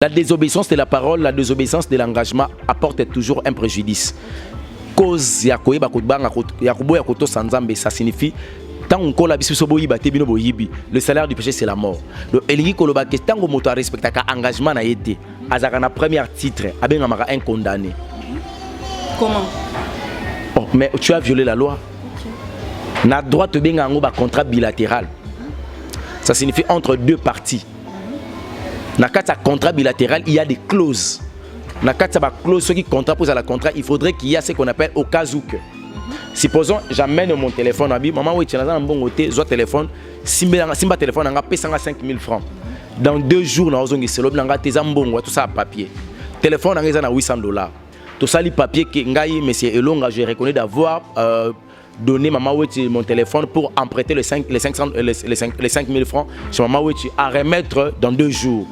La désobéissance de la parole, la désobéissance de l'engagement apporte toujours un préjudice. Cause ya koyeba kodbanga ya koboya koto sanzambe, ça signifie tant qu'on la biso boyiba te bino boyibi, le salaire du péché c'est la mort. Donc elingi koloba que tant que moto respecta ka engagement na été, azaka na premier titre, abenga maka un condamné. Comment? Oh, mais tu as violé la loi. Okay. Na droit te benga ngo ba contrat bilatéral. Ça signifie entre deux parties. Dans le contrat bilatéral, il y a des clauses. Dans le clause, ceux qui contrat pour la contrat, il faudrait qu'il y ait ce qu'on appelle au cas où. Supposons, j'amène mon téléphone à maman, oui, tu as un bon côté, je téléphone, si ma téléphone, on a payé 5 000 francs. Dans 2 jours, on a tout ça à papier. Téléphone, on a 800 $. Tout ça, les papiers que monsieur Elonga, je reconnais d'avoir donné maman mon téléphone pour emprunter les 5 000 francs chez maman à remettre dans 2 jours.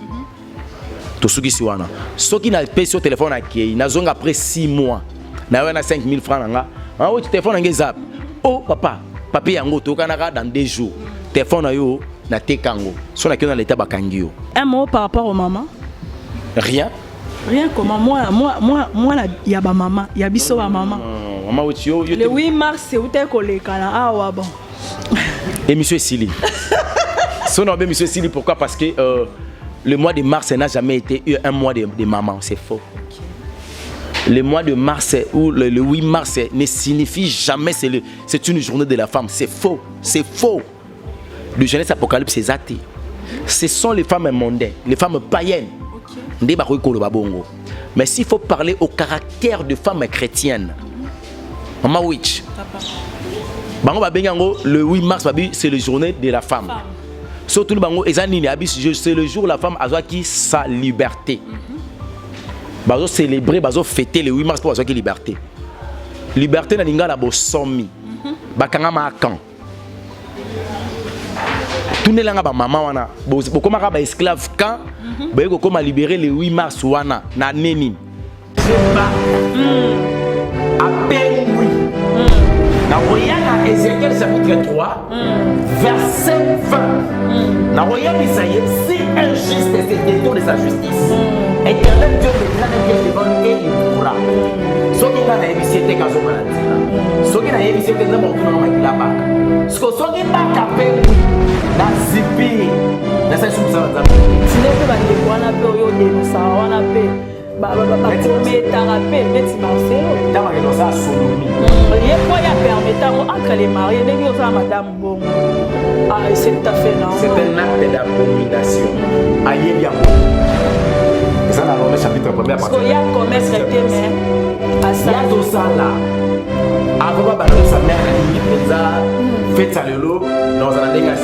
Tout ce qui est là. Ceux qui n'ont pas payé sur téléphone, ils ont après 6 mois. Ils ont 5 000 francs. Maman téléphone zap. Oh papa, papier yango to kanaka dans 2 jours. Téléphone yo na tekango. Son dans l'état bakangio. Un mot par rapport aux mamans? Rien. Rien comment moi il y a ba maman, il y a biso ba maman. Le 8 mars c'est où t'es collé kana ah ouais bon. Et monsieur Sili. Son nom monsieur Sili pourquoi? Parce que le mois de mars n'a jamais été un mois de maman, c'est faux. Okay. Le mois de mars ou le 8 mars ne signifie jamais c'est une journée de la femme, c'est faux, c'est faux. Le Genèse Apocalypse c'est athée. Ce sont les femmes mondaines, les femmes païennes. Mais s'il faut parler au caractère de femme chrétienne, Maman Witch, le 8 mars c'est la journée de la femme. Surtout c'est le jour où la femme a acquis sa liberté. Bazo célébrer, bazo fêter le 8 mars pour avoir la liberté. Liberté na ninga la bo somi. Bakanga ma kan. Tout ne langa ba maman wana. Boko maka ba esclave kan. Ba ko koma libérer le 8 mars wana na neni. Dans Ézéchiel chapitre 3, verset 20. Dans Isaïe, si injuste est ce détour de sa justice, éternel Dieu me dira devant lui et il pourra. Ce qui est dans la émission de Gazo Maladie, ce qui est dans la émission de Gazo Maladie, ce qui est dans la émission dans Zipi, dans cette chose-là. Si les gens ont des points à payer, bah mais tarapé mais tu Marcelo dans la sodomie il y a quoi y permettant entre les mariés les gens ça madame bon ah c'est tout à fait non c'est un acte d'abomination aïe bien ça dans le chapitre 1er parce qu'il y a commerce traité mais à ça il y a tout ça là avant ba sa mère limite ça fait ça le lot dans un dégâts.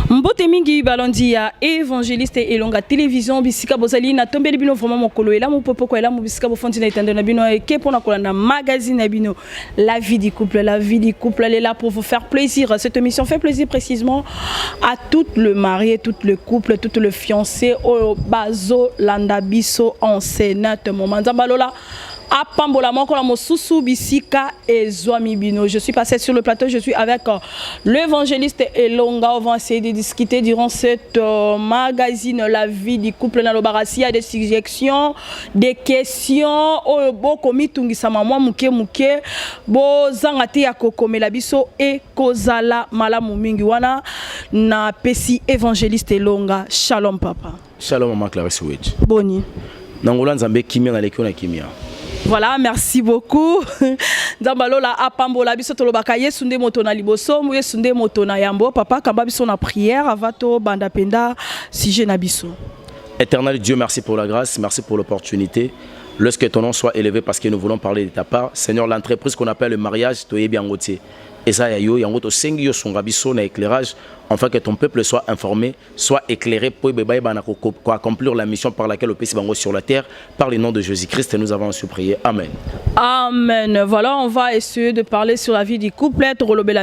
Mbote mingi balondi ya évangéliste elonga télévision bisika bozali na tombeli bino vraiment mokolo ela mo popo ko ela mo bisika bo fondi na itando na bino ke pona ko na magazine na bino la vie du couple elle est là pour vous faire plaisir. Cette émission fait plaisir précisément à tout le marié, tout le couple, tout le fiancé au bazo landa biso enceinte moment zambalola Apambola Mokola Mosusu Bisika et Zoami Bino. Je suis passé sur le plateau, je suis avec l'évangéliste Elonga. On va essayer de discuter durant cette magazine La vie du couple dans le barassi. Il y a des suggestions, des questions. Oh, bon, comme Tungi Samamwa Muke Muke, bo Zangati Yakoko Melabiso et Kozala Malamu Mingiwana na Pesi évangéliste Elonga. Shalom papa. Shalom maman Clarisse Wedge. Boni. Nangola Nzambe Kimia na lekio na Kimia. Voilà, merci beaucoup. Zambalola apambola biso tolobaka yesunde moto na liboso, yesunde moto na yambo, papa kamba biso na prière avato banda penda sujet na biso. Éternel Dieu, merci pour la grâce, merci pour l'opportunité. Lorsque ton nom soit élevé parce que nous voulons parler de ta part, Seigneur, l'entreprise qu'on appelle le mariage, toye bien ngotier. Et ça yayo yangoto sengi yo songa biso na éclairage afin que ton peuple soit informé, soit éclairé pour accomplir la mission par laquelle le pays bango sur la terre par le nom de Jésus-Christ nous avons supplié. Amen. Amen. Voilà, on va essayer de parler sur la vie du couple,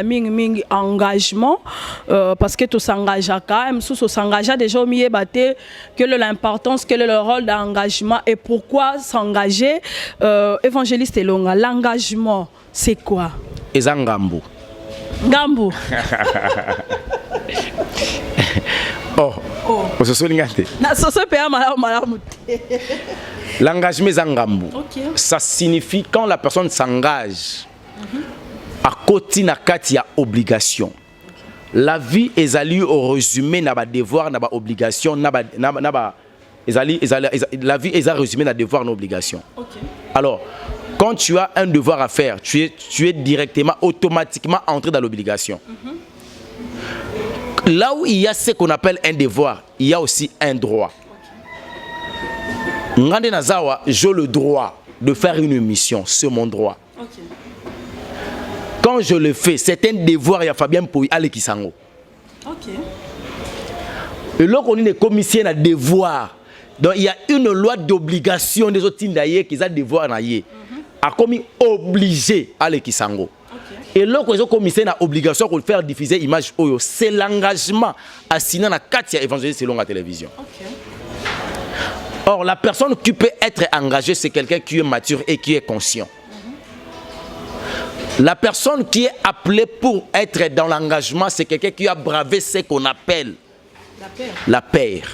ming engagement parce que tout s'engage quand même sous s'engage déjà au milieu batté quelle est l'importance, quel est le rôle d'engagement et pourquoi s'engager évangéliste Elonga, l'engagement c'est quoi? Ezangambu. Gambu. Oh, Oh. L'engagement est ngambu. Ça signifie quand la personne s'engage à côté na kati ya obligation. La vie est allée au résumé na ba devoir na ba obligation na ba la vie est à résumé na devoir na obligation. Alors quand tu as un devoir à faire, tu es directement automatiquement entré dans l'obligation. Là où il y a ce qu'on appelle un devoir, il y a aussi un droit. Ngande Nazawa, j'ai le droit de faire une mission, c'est mon droit. Quand je le fais, c'est un devoir, il y a Fabien pour aller Kisango. Et là, on est des commissaires à devoir. Donc il y a une loi d'obligation des autres Tindaye qui a devoir naïe. A commis obligé à aller Kisango. Et là, quand ils ont commissaire à obligation de faire diffuser l'image, c'est l'engagement à signer dans 4 évangélistes selon la télévision. Or, la personne qui peut être engagée, c'est quelqu'un qui est mature et qui est conscient. La personne qui est appelée pour être dans l'engagement, c'est quelqu'un qui a bravé ce qu'on appelle la paire.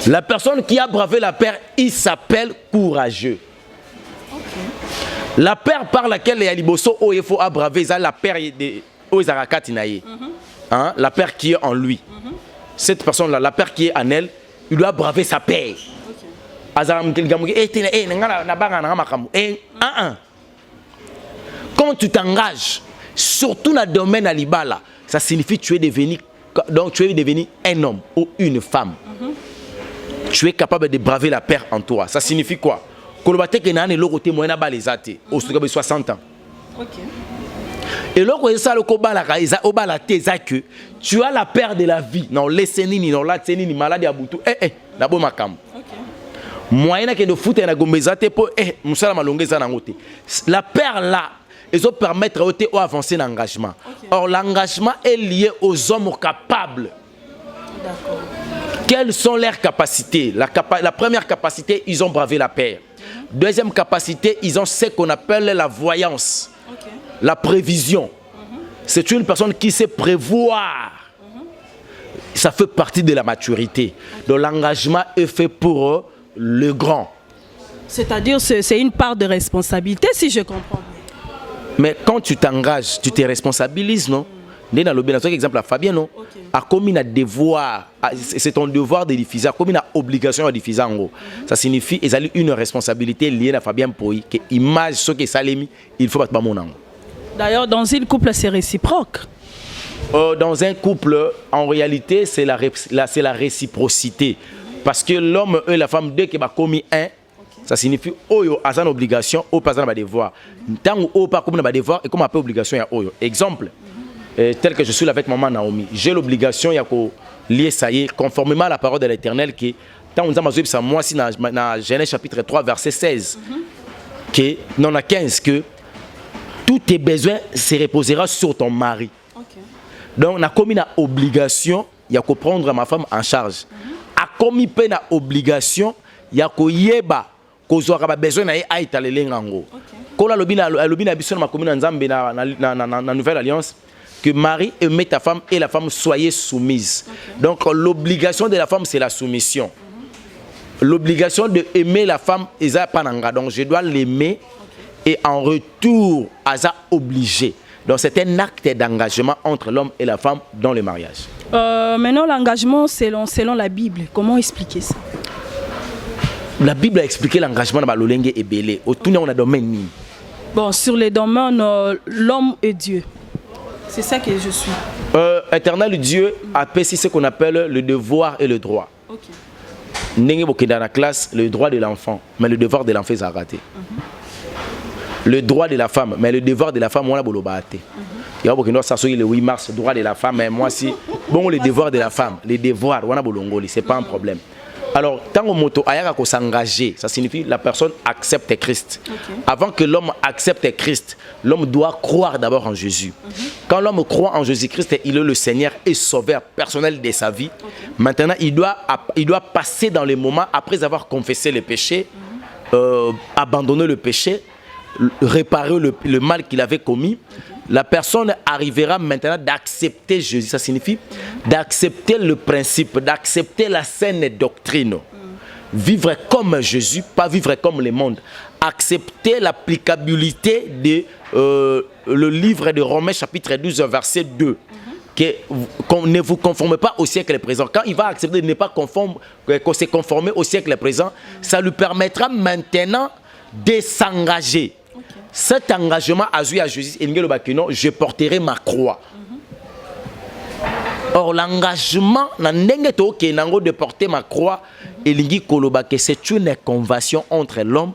La personne qui a bravé la paire, il s'appelle courageux. La paire par laquelle les Aliboso il faut braver, c'est la paire de Ozarakatinaye. La paire qui est en lui. Cette personne-là, la paire qui est en elle, il doit braver sa paire. Quand tu t'engages, surtout dans le domaine alibala, ça signifie que tu es devenu un homme ou une femme. Tu es capable de braver la paire en toi. Ça signifie quoi? Que le bâtiment est le côté moyen à les athées, au 60 ans. Et là, quand ça le que tu as la paire de la vie. Non, les sénini, non, la sénini, maladie à boutou. La bonne macam. Moyen que de foutre na gombezate pour musala malongeza na ngote. La paire là, ils ont permettre à avancer l'engagement. Or l'engagement est lié aux hommes capables. Quelles sont leurs capacités? La première capacité, ils ont bravé la paire. Deuxième capacité, ils ont ce qu'on appelle la voyance, la prévision. C'est une personne qui sait prévoir. Ça fait partie de la maturité. Donc l'engagement est fait pour le grand. C'est-à-dire c'est une part de responsabilité, si je comprends bien. Mais quand tu t'engages, tu te responsabilises, non? Dans le exemple, Fabien, non? A commis un devoir, c'est ton devoir de diffuser, a commis une obligation de diffuser en gros. Ça signifie qu'il y a une responsabilité liée à Fabien Poy, que l'image, ce que ça l'est mis, il faut pas mon angle. D'ailleurs, dans un couple, c'est réciproque. Dans un couple, en réalité, c'est la réciprocité. Parce que l'homme et la femme, dès qu'ils ont commis un, ça signifie oyo a une obligation, ou pas un devoir. Tant ou pas comme un devoir, et comme un peu obligation, il y a oyo. Exemple. Tel que je suis avec maman Naomi, j'ai l'obligation de lier ça y est, conformément à la parole de l'Éternel qui tant on a ça moi si dans Genèse chapitre 3 verset 16 que non à 15 que tous tes besoins se reposera sur ton mari. Donc on a commis une obligation il y a que prendre ma femme en charge. A commis une obligation il y a que yeba ko zo ka besoin na ye aita lelengango. Ko la lobina biso na commune nzambe na nouvelle alliance que Marie aimait ta femme et la femme soyez soumise. Donc l'obligation de la femme c'est la soumission. L'obligation de aimer la femme eza pananga. Donc je dois l'aimer et en retour asa obligé. Donc c'est un acte d'engagement entre l'homme et la femme dans le mariage. Maintenant l'engagement selon la Bible, comment expliquer ça? La Bible a expliqué l'engagement dans l'olenge et belé. Au tout on a domaine. Bon, sur les domaines l'homme et Dieu. C'est ça que je suis. Éternel Dieu a précisé ce qu'on appelle le devoir et le droit. N'est-ce dans la classe le droit de l'enfant, mais le devoir de l'enfant est raté. Le droit de la femme, mais le devoir de la femme, on a bolobate. Il y a beaucoup de gens qui le 8 mars, le droit de la femme, mais moi si bon le devoir de la femme, les devoirs, on a bolongoli, c'est pas un problème. Alors, tant que moto ayaka s'engager, ça signifie que la personne accepte Christ. Avant que l'homme accepte Christ, l'homme doit croire d'abord en Jésus. Quand l'homme croit en Jésus-Christ, il est le Seigneur et sauveur personnel de sa vie. Maintenant, il doit passer dans les moments, après avoir confessé le péché, abandonner le péché, réparer le mal qu'il avait commis, la personne arrivera maintenant d'accepter Jésus. Ça signifie d'accepter le principe, d'accepter la saine doctrine. Vivre comme Jésus, pas vivre comme le monde. Accepter l'applicabilité de le livre de Romains chapitre 12 verset 2. Qu'on ne vous conformez pas au siècle présent. Quand il va accepter de ne pas se conformer au siècle présent, ça lui permettra maintenant de s'engager. Cet engagement a joué à Jésus et non, je porterai ma croix. Or l'engagement de porter ma croix, c'est une convention entre l'homme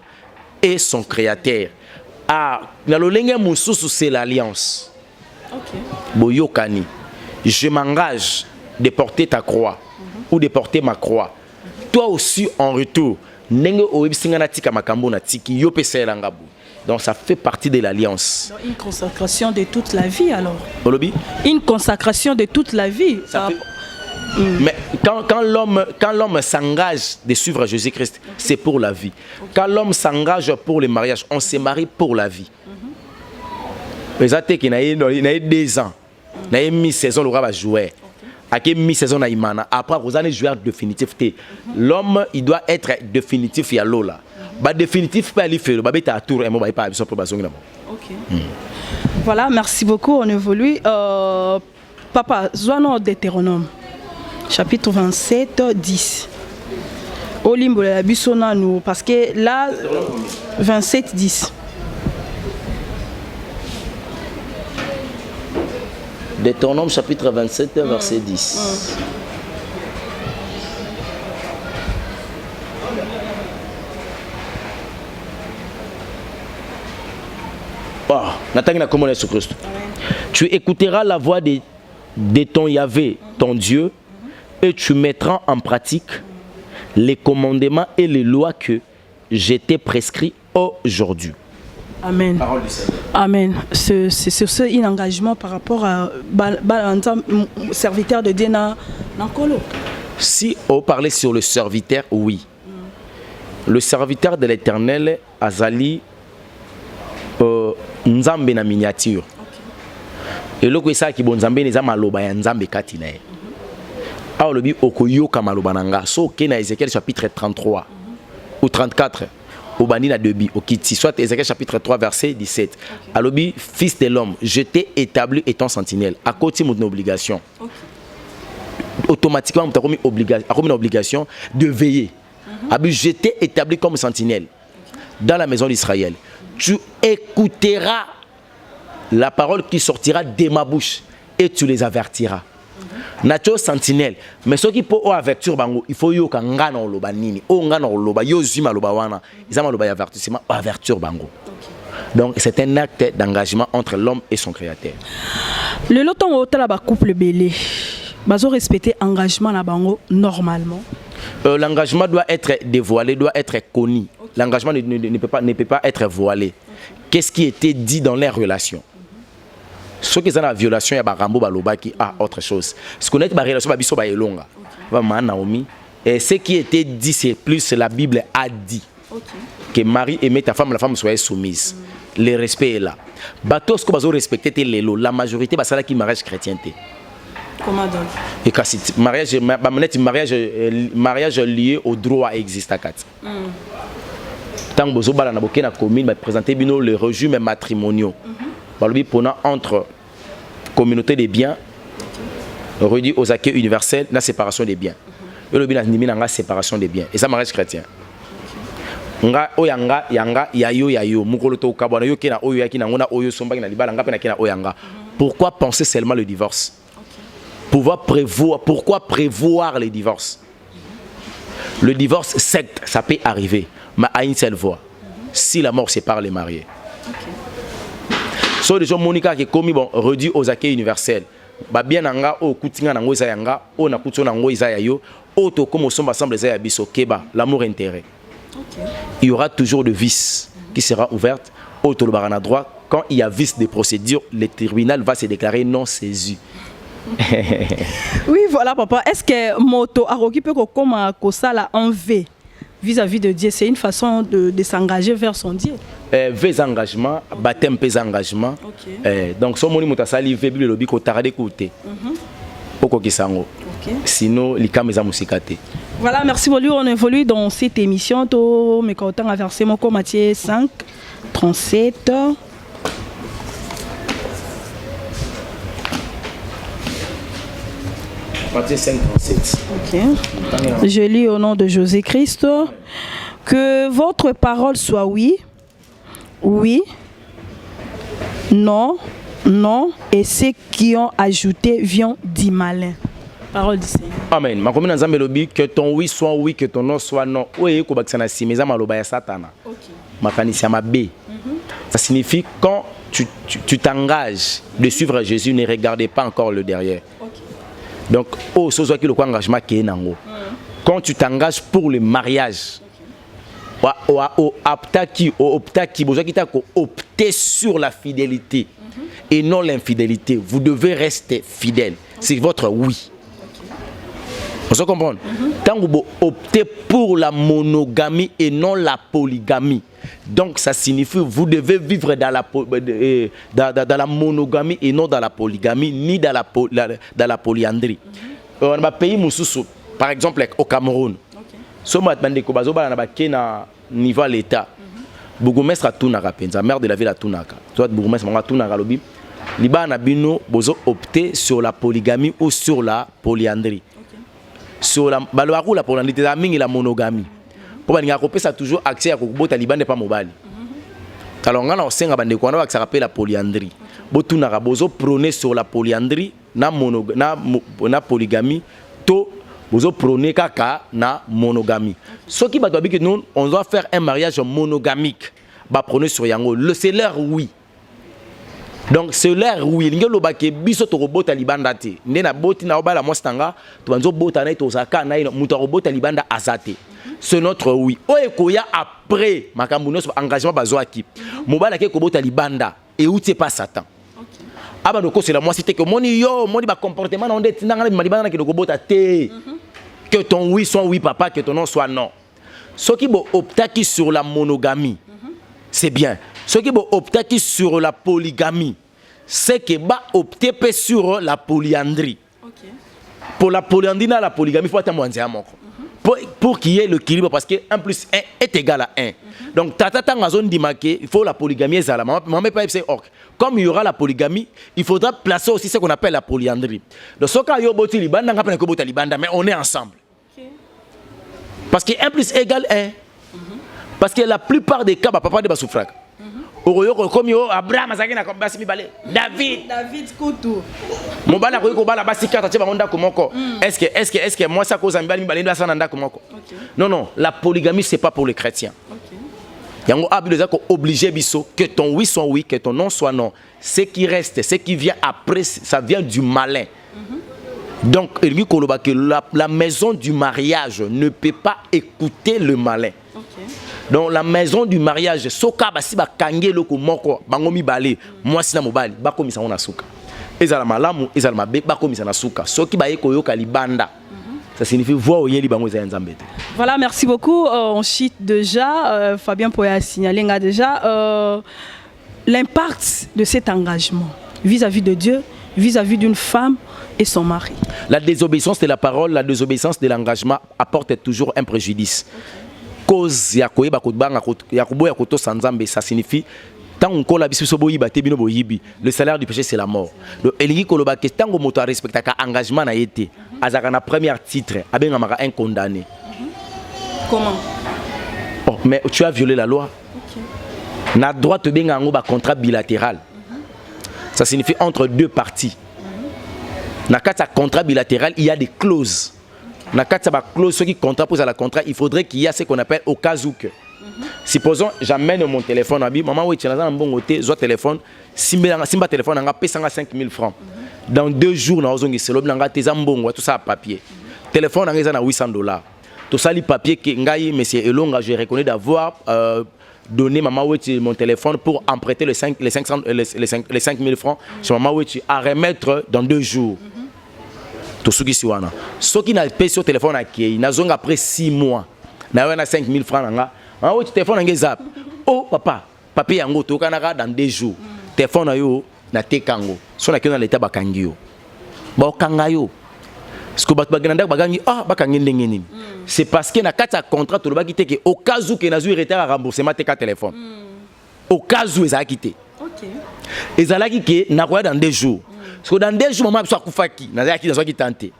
et son créateur. Ah, c'est l'alliance. Boyokani. Je m'engage de porter ta croix ou de porter ma croix. Toi aussi en retour, donc ça fait partie de l'alliance. Une consacration de toute la vie alors. Une consacration de toute la vie. Mais quand l'homme s'engage de suivre Jésus-Christ, c'est pour la vie. Quand l'homme s'engage pour le mariage, on se marie pour la vie. Il y a 2 ans. Il y a mi-saison, le roi va jouer. Après, mi-saison, après, vous allez jouer définitif. L'homme, il doit être définitif. Il y a l'eau là. Définitif, pas aller faire. Tour et pas Voilà, merci beaucoup. On évolue. Papa, Zoano Deutéronome, chapitre 27, 10. Au limbo la bisona nous, parce que là, 27, 10. Deutéronome chapitre 27, verset 10. Tu écouteras la voix de ton Yahvé, ton Dieu, et tu mettras en pratique les commandements et les lois que je t'ai prescrits aujourd'hui. Amen. Amen. C'est un engagement par rapport à serviteur de Dieu Nankolo. Si on parlait sur le serviteur, oui. Le serviteur de l'Éternel, Azali, Nzambe na miniature. Et le ça qui bon Nzambe neza maloba ya Nzambe katina. Ah lobi okoyoka maloba nanga. So kena Ézéchiel chapitre 33 ou 34. Obani na debi okiti soit Ézéchiel chapitre 3 verset 17. Alobi fils de l'homme, je t'ai établi étant sentinelle. À côté mon obligation. Automatiquement tu as commis obligation de veiller. Abi je t'ai établi comme sentinelle dans la maison d'Israël. Tu écouteras la parole qui sortira de ma bouche et tu les avertiras. Nacho sentinelle, mais ce qui peut avertir bango, il faut yo kanga na loba nini, o nga na loba yo zima loba wana, izama loba avertissement avertir bango. Donc c'est un acte d'engagement entre l'homme et son créateur. Le loton hôtel ba couple belé, bazo respecter engagement na bango normalement. L'engagement doit être dévoilé, doit être connu. L'engagement ne peut pas être voilé. Qu'est-ce qui était dit dans les relations? Ce qui est dans la violation, il y a Barambo Baloba qui a autre chose. Ce qu'on est dans la relation, et ce qui était dit, c'est plus la Bible a dit. Que Marie aimait ta femme, la femme soit soumise. Le respect est là. Bateau, ce que vous respectez, la majorité, c'est là qui mariage chrétienté. Comment donc? Et quand c'est mariage lié au droit existe à 4. Tant que vous avez na commune, présenter les régimes matrimoniaux. Pendant entre communauté des biens, redit aux acquis universels, la séparation des biens. Et le bien la séparation des biens. Et ça mariage chrétien. Nga oyanga yanga yayo mukoloto kabwana yo kena oyo yakina ngona oyo sombaki na libala nga pe na kena oyanga. Pourquoi penser seulement le divorce? Pourquoi prévoir le divorce? Le divorce, certes, ça peut arriver, mais à une seule voie. Si la mort sépare les mariés. So, les gens Monica qui est commis bon redit aux acquis universels. Ba bien nanga o kutinga nango izayanga o na kuto nango izayayo o to comme somba ensemble izayabiso keba l'amour intérêt. Il y aura toujours de vices qui sera ouverte au tolobarana droit. Quand il y a vice des procédures, le tribunal va se déclarer non saisi. Oui, voilà, papa. Est-ce que moto aroki peut comme ça la envie vis-à-vis de Dieu, c'est une façon de s'engager vers son Dieu? Ves engagement, baptême pes engagement. Donc son moni mutasali ve Bible lobi ko tarade koute. Oko kisango. Sinon likam eza musikate. Voilà, merci beaucoup. On évolue dans cette émission. To me content à verser mon Matthieu 5 37. Matthieu 5 37. Je lis au nom de Jésus-Christ. Que votre parole soit oui, oui, non, non, et ceux qui ont ajouté viennent du malin. Parole du Seigneur. Amen. Ma commune Nzambe lobi que ton oui soit oui, que ton non soit non. Oui, ko bakisana simeza maloba ya Satana. Makanisi ya mabe. Ça signifie quand tu t'engages de suivre Jésus, ne regardez pas encore le derrière. Donc, oh, ce soit qui le quoi engagement qui est nango. Quand tu t'engages pour le mariage, opter sur la fidélité et non l'infidélité. Vous devez rester fidèle. C'est votre oui. Vous se comprenez? Quand vous optez pour la monogamie et non la polygamie, donc ça signifie que vous devez vivre dans la monogamie et non dans la polygamie, ni dans la polyandrie. On a pays Moussoussou, par exemple au Cameroun. Soma bandeko bazoba na bakena niveau l'état. Bourgmestre a tunaka penza, maire de la ville a tunaka. Toi bourgmestre manga tunaka lobi. Liba na bino bozo opter sur la polygamie ou sur la polyandrie. Sur la baloaku la polyandrie te mingi la monogamie. Pour baninga kopesa toujours accès à kokobota libande pas mobali. Alors ngana osenga bandeko wana bakisa rappel la polyandrie. Botunaka bozo prôner sur la polyandrie na polygamie to vous prenez kaka na monogamie. Ce qui va dire que nous, on doit faire un mariage monogamique. Bah prenez sur yango. C'est leur oui. Donc c'est leur oui. L'inge lo bake biso to robot talibanda te. Ndena boti na obala mostanga. To banzo bota na itozaka na muto robot talibanda azate. C'est notre oui. Oye koya après makambu no engagement bazoaki. Mobala ke ko bota libanda et où c'est pas Satan. Aba no ko c'est la moi c'était que moni ba comportement na onde tinanga na malibanda na ke ko bota te. Que ton oui soit oui papa, que ton non soit non. Ce qui optaki sur la monogamie, c'est bien. Ce qui optaki sur la polygamie, c'est que opter sur la polyandrie. Pour la polyandrie, la polygamie, il faut attendre un mois. Pour qu'il y ait l'équilibre, parce que 1 plus 1 est égal à 1. Donc, il faut la polygamie. Comme il y aura la polygamie, il faudra placer aussi ce qu'on appelle la polyandrie. Donc, mais on est ensemble. Parce que 1 plus 1 égale 1. Parce que la plupart des cas, papa de Basoufrak. Abraham David Koutou. Est-ce que moi ça cause non, non, la polygamie c'est pas pour les chrétiens. Yango obligé que ton oui soit oui, que ton non soit non. Ce qui reste, ce qui vient après, ça vient du malin. Donc la maison du mariage ne peut pas écouter le malin. Donc la maison du mariage, soka basi ba kange loko moko bangomi balé, moi sina mobali ba komisa na suka. Ezala malamu, ezala mabe ba komisa na suka. Soki ba yeko yoka libanda. Ça signifie voir oyeli bango za nzambe. Voilà, merci beaucoup. On cite déjà Fabien Poya a signalé déjà l'impact de cet engagement vis-à-vis de Dieu, vis-à-vis d'une femme et son mari. La désobéissance de la parole, la désobéissance de l'engagement apporte toujours un préjudice. Cause ya koyeba kodbanga ya koboya koto sanzambe, ça signifie tant on kola biso boyiba te bino boyibi, le salaire du péché c'est la mort. Donc elingi koloba que tant moto respecta ka engagement na été azaka na premier titre abenga maka un condamné. Comment? Oh, mais tu as violé la loi. Na droit te benga ngo ba contrat bilatéral. Ça signifie entre deux parties. Na kata contrat bilatéral, il y a des clauses. Na kata ba clause ceux qui contrat pose à la contrat, il faudrait qu'il y ait ce qu'on appelle au cas où que. Supposons j'amène mon téléphone à maman oui tu as un bon côté zo téléphone simba téléphone anga pesa 5000 francs. Dans 2 jours na ozongi selo nanga teza mbongo tout ça papier. Téléphone anga za na $800. Tout ça li papier que ngai monsieur Elonga je reconnais d'avoir donné maman oui mon téléphone pour emprunter les 5000 francs sur maman oui à remettre dans 2 jours. Tout ce qui soit là. Ce qui n'a payé sur téléphone à qui n'a après 6 mois. Na 5000 francs nanga. Ah oui, tu téléphone en zap. Oh papa, papier yango to kanaka dans 2 jours téléphone na yo na tekango so na kena l'état bakangi yo ba kanga yo ce que baganda bagangi bakangi ndenge nini c'est parce que na kata contrat to ba kité que au cas où que na zu retard à remboursement te ka téléphone au cas où ça quitté OK ezalaki que na kwa dans 2 jours parce que dans 2 jours maman soit kufaki na zaki za ki tenté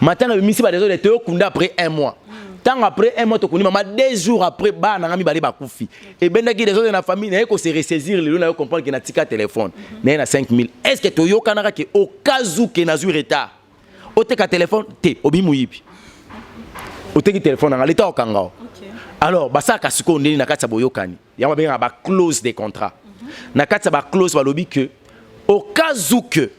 matin na misi ba désolé te okunda après 1 mois tant après 1 mois to kuni maman 2 jours après ba na ngami bale ba kufi et bendaki des autres na famille na ko se ressaisir le na comprendre que na tika téléphone na 5000 est-ce que to yo kanaka que au cas où que na zu retard o te ka téléphone te obi muyibi o te ki téléphone na l'état okanga alors basa ka siko ndeni na katsa boyokani ya mabenga ba clause des contrats na katsa ba clause ba lobi que au cas où que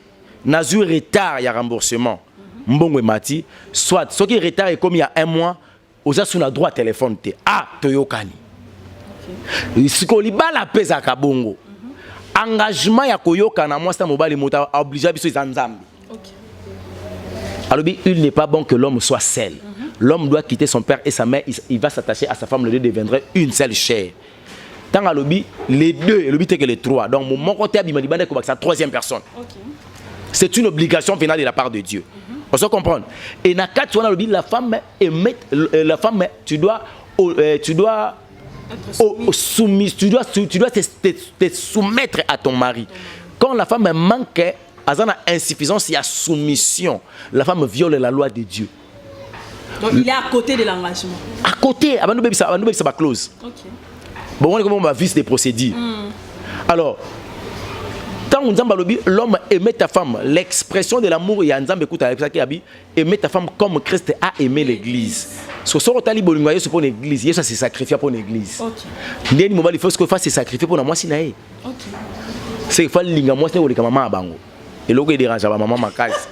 na zu retard ya remboursement mbongo mati soit ce qui retard est comme il y a 1 mois oza suna droit téléphone te toyokani siko libala pesa ka bongo engagement ya koyokana moi ça mobali mota obligé biso izanzambi alors il n'est pas bon que l'homme soit seul. L'homme doit quitter son père et sa mère, il va s'attacher à sa femme, les deux deviendraient une seule chair. Tant à l'obi, les deux, et l'obi c'est que les trois. Donc mon côté abimani c'est la 3e personne. C'est une obligation venant de la part de Dieu. On se comprend. Et na quatre la femme tu dois te soumettre à ton mari. Quand la femme manque à insuffisance, il y a soumission. La femme viole la loi de Dieu. Donc il est à côté de l'engagement. À côté, ça va close. Bon, on est comme on va vice des procédures. Alors, tant l'homme aimait ta femme, l'expression de l'amour, il y a un exemple écoute avec ça qui a dit aimer ta femme comme Christ a aimé l'église. Ce soir, tu as dit c'est pour l'église, ça c'est sacrifié pour l'église. Il faut que fasse c'est sacrifié pour la moi sinae. C'est il faut linga moi c'est pour les maman bango. Et l'autre dérange à maman ma case.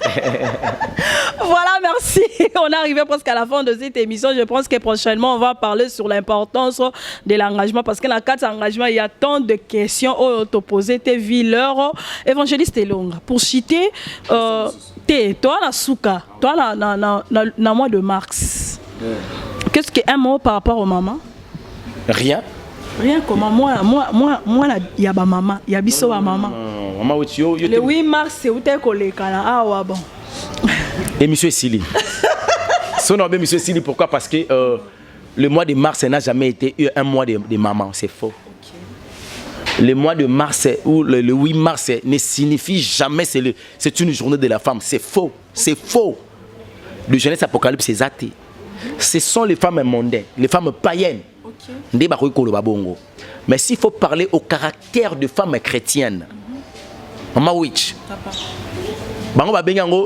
Voilà, merci. On est arrivé presque à la fin de cette émission. Je pense que prochainement, on va parler sur l'importance de l'engagement. Parce que dans le cadre de l'engagement, il y a tant de questions à te poser. Tes vileurs, évangéliste Elonga. Pour citer, toi, la souka, toi, la mois de mars. Qu'est-ce qu'un mot par rapport aux mamans? Rien. Rien comment moi il y a ma maman, il y a biso ma maman. Le 8 mars c'est où t'es collé kana bon. Et monsieur Sili. Son nom est monsieur Sili pourquoi parce que le mois de mars n'a jamais été un mois de maman, c'est faux. Le mois de mars ou le 8 mars ne signifie jamais c'est une journée de la femme, c'est faux, c'est faux. Le Genèse Apocalypse c'est athée. Ce sont les femmes mondaines, les femmes païennes. Mais s'il faut parler au caractère de femme chrétienne, Maman Witch,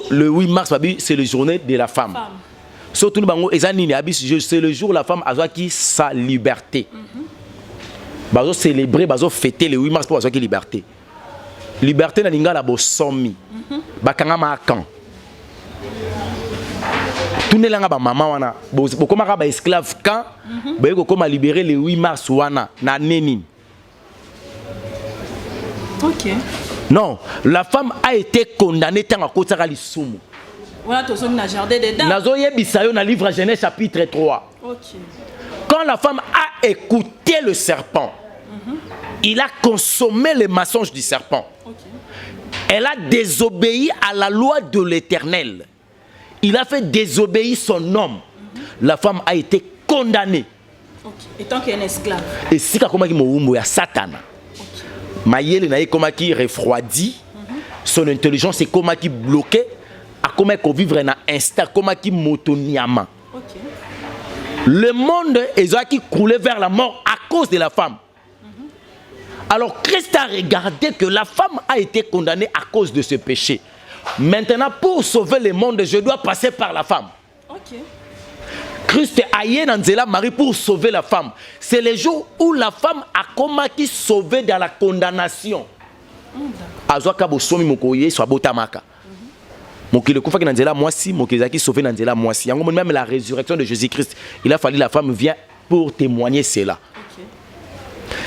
le 8 mars, c'est la journée de la femme. Surtout, c'est le jour où la femme a acquis sa liberté. Bazo célébrer, bazo fêter le 8 mars pour avoir liberté. Liberté, na ninga la bo somi. Bakanga ma kan. Tout n'est pas maman wana comment ba esclave quand ba comment libérer le 8 mars wana na neni. OK. Non, la femme a été condamnée tant à cause de l'isumu. Voilà to na jardin dedans. Nazo yebisa yo na livre Genèse chapitre 3. OK. Quand la femme a écouté le serpent, il a consommé le mensonge du serpent. OK. Elle a désobéi à la loi de l'Éternel. Il a fait désobéir son homme. La femme a été condamnée. Et tant qu'elle est esclave. Et si tu as ya Satan. Mayele na comment qui refroidi. Son intelligence est comment qui bloqué. A comment qu'on vivre na instant comment qui motoniama. Le monde est qui coulé vers la mort à cause de la femme. Alors Christ a regardé que la femme a été condamnée à cause de ce péché. Maintenant, pour sauver le monde, je dois passer par la femme. Okay. Christ a yé dans Marie pour sauver la femme. C'est le jour où la femme a comment qui sauvé dans la condamnation. Azoka bosomi mokoye soit botamaka. Mokile kufa ki nanzela mwasi, mokile qui sauvé nanzela mwasi. Yango même la résurrection de Jésus-Christ, il a fallu la femme vient pour témoigner cela. Okay.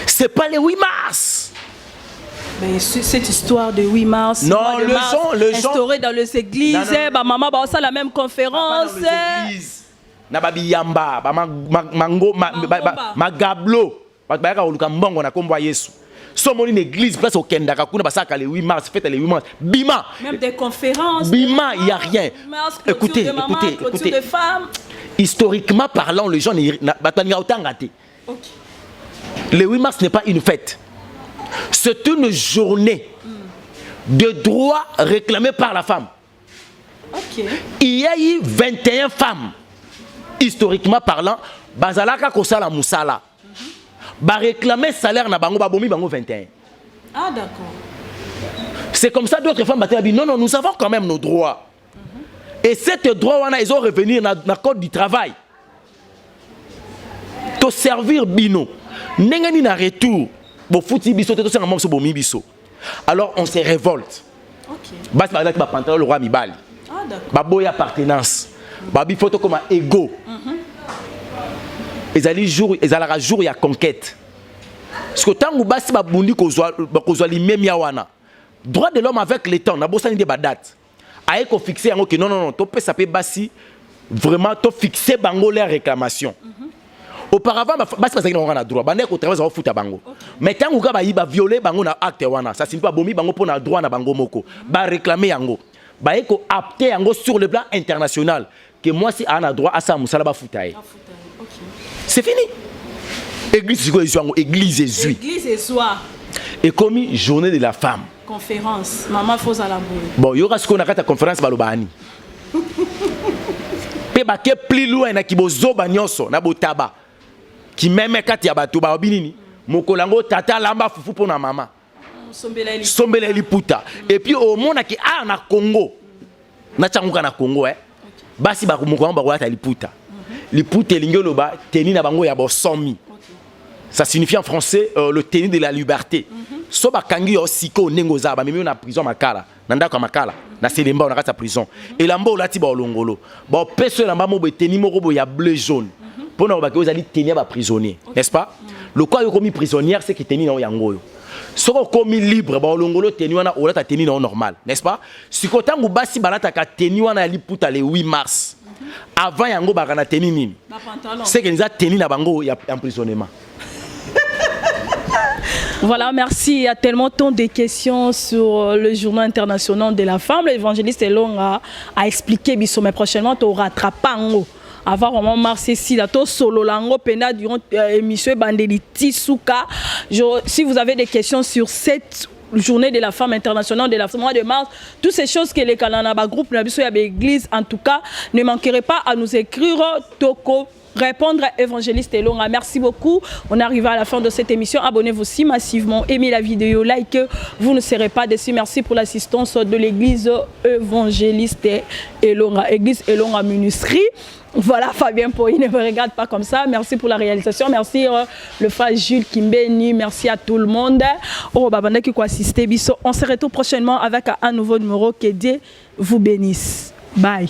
C'est pas le 8 mars. Mais cette histoire de 8 mars, non, le son instauré dans les églises, maman va ça la même conférence. Na babi yamba, magablo. Parce que oluka mbongo na kombo Yesu. Somoni une église place au Kendaka kuna basaka le 8 mars, fête le 8 mars. Bima. Même des conférences. Bima, il y a rien. Écoutez. De femmes. Historiquement parlant, les gens n'ont autant raté. OK. Le 8 mars n'est pas une fête. C'est une journée de droits réclamés par la femme. OK. Il y a eu 21 femmes, historiquement parlant, bazalaka kosala musala. Ba réclamer salaire na bango, ba bomi bango 21. Ah d'accord. C'est comme ça d'autres femmes battaient non, non, nous avons quand même nos droits. Et ces droits, ils ont revenir dans le code du travail. Te servir bino. N'engani na retour. Bo fouti biso, te senga momso bomi biso. Alors on se révolte. OK. Bas par exemple, pantalon le roi Mibali. Ah d'accord. Baboy appartenance. Babi photo comme ego. Ezali jour, ezalaka jour ya conquête. Parce que tant que basi babundi kozwa limemi ya wana. Droit de l'homme avec le temps, na bosani de badate. Aye ko fixer yango que non non non, to pe sapé basi vraiment to fixer bango les réclamations. Auparavant basi bazaki na droit, bande ko travailler za futa bango. Mais tant que ba yiba violer bango na acte wana, ça signifie pas bomi bango pour na droit na bango moko. Ba réclamer yango. Ba ko apte yango sur le plan international que moi si ana droit à ça musala ba futa. C'est fini. Église église Jésus. Église et soir. Et comme journée de la femme. Conférence. Maman faut à la boule. Bon, il y aura ce qu'on a fait à conférence balobani. Pe ba ke plus loin na kibozo banyoso na botaba. Ki même kati ya bato ba binini. Mokolango tata lamba fufu pour na maman. Sombela liputa. Et puis au monde qui a na Congo. Na changuka na Congo Basi ba mokolango ba ko ta liputa. Liputa lingelo ba teni na bango ya bo 100 000. Ça signifie en français le tenue de la liberté. So ba kangi yo siko nengoza ba mimi na prison makala. Nanda kwa makala. Na selemba na kata prison. Et lamba olati ba olongolo. Ba peso lamba mo be teni moko bo ya bleu jaune. Pour na ba ke ozali tenir ba prisonnier, n'est-ce pas? Le quoi yo komi prisonnière c'est que teni na yango yo. Soko komi libre ba olongolo teni wana olata teni na normal, n'est-ce pas? Siko tangu basi balata ka teni wana liputa le 8 mars. Avant yango ba kana teni nini? C'est que nous a teni na bango ya emprisonnement. Voilà, merci. Il y a tellement de questions sur le journal international de la femme. L'évangéliste est long à expliquer, mais prochainement, tu rattrapango. Avant vraiment mars ici, là, tu solo lango pena durant émission Bandeliti Souka. Si vous avez des questions sur cette journée de la femme internationale de la mois de mars, toutes ces choses que les Kananaba groupe, l'église, en tout cas, ne manquerez pas à nous écrire Toko. Répondre à Évangéliste Elonga. Merci beaucoup. On arrive à la fin de cette émission. Abonnez-vous aussi massivement. Aimez la vidéo, like. Vous ne serez pas déçus. Merci pour l'assistance de l'église Évangéliste Elonga. Église Elonga Ministrie. Voilà, Fabien Poy ne me regarde pas comme ça. Merci pour la réalisation. Merci le frère Jules Kimbeni. Merci à tout le monde. On se retrouve prochainement avec un nouveau numéro. Que Dieu vous bénisse. Bye.